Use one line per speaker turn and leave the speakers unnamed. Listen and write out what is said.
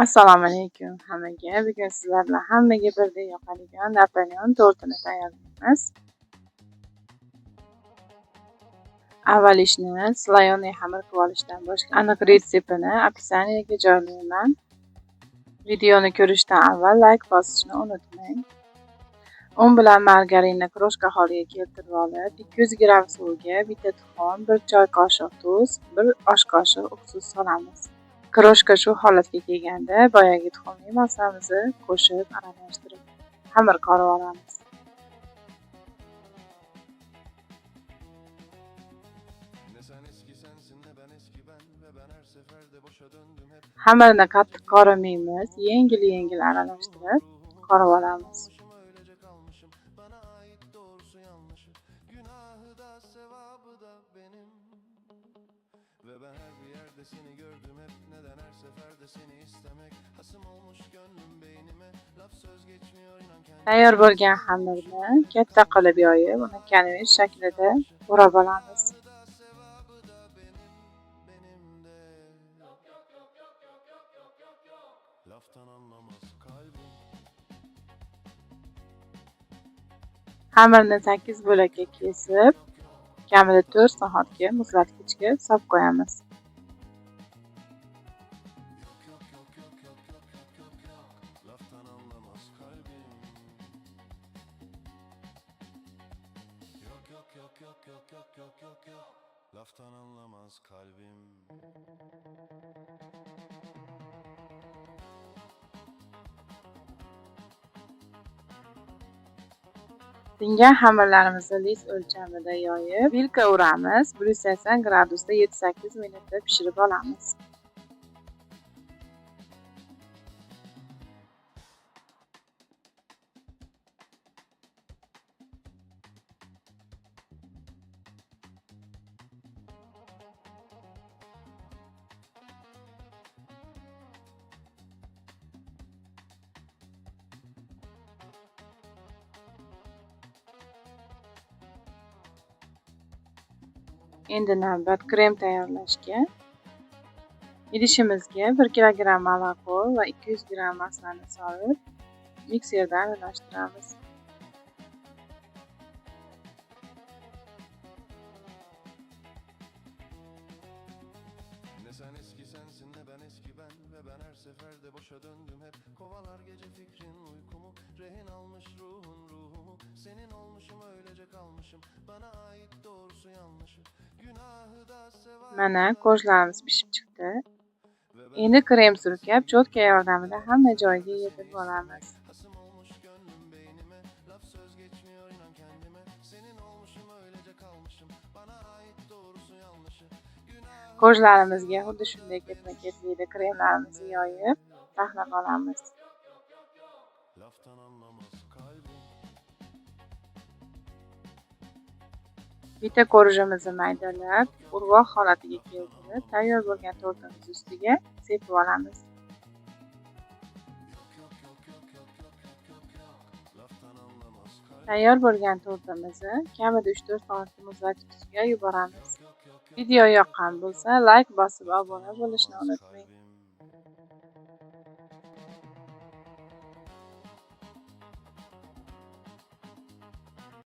Assalomu alaykum hammaga. Bugun sizlar bilan hammaga birdek yoqadigan Napoleon tortini tayyorlaymiz. Avval ishni slayonli xamir qilib olishdan boshlaymiz. Aniq retseptini opisiyaga joylayman. Videoni ko'rishdan avval like bosishni unutmang. Un bilan margarinni kroshka holiga keltirib olib, 200 g suvga bitta tuxum, 1 choy qoshiq tuz, 1 osh qoshiq uksus solamiz. Kroshka shu holatga kelganda boyagi tuxumli massamizni qo'shib aralashtirib xamir qorib olamiz. Xamirni qattiq qorimaymiz, yengil aralashtirib qorib olamiz. Tayyor bo'lgan xamirni katta qilib yoyib, uni konvert shaklida o'rab olamiz. Xamirni 8 bo'lakka kesib, kamida 4 soatga muzlatgichga solib qo'yamiz. Laftan anlamaz kalbim. Singan xamirlarimizni lis o'lchamida yoyib, vilka uramiz. 180 gradusda 7-8 minutda pishirib olamiz. Endi navbat krem tayyorlashga. Idishimizga 1 kg молоко va 200 g maslani solib, mikserda aralashtiramiz. Sen eski sensin de ben eski ben ve ben her seferde boşa döndüm hep. Kovalar gece fikrin uykumu, rehin almış ruhumu. Senin olmuşum öylece kalmışım, bana ait doğrusu yanlışı. Mana ko'zlarimiz pishib chiqdi. Endi krem surkab cho'tka yordamida hamma joyiga yedirib olamiz. Ko'zlarimizga xuddi shunday ketma-ketlikda kremlarimizni yoyib, taxlab olamiz. Bitta ko'rujimizni maydalab, urvoq holatiga keltirib, tayyor bo'lgan tortimiz ustiga sepib olamiz. Tayyor bo'lgan tortimizni kamida 3-4 soatga muzlatgichga yuboramiz. Video yoqqan bo'lsa, like bosib obuna bo'lishni unutmang.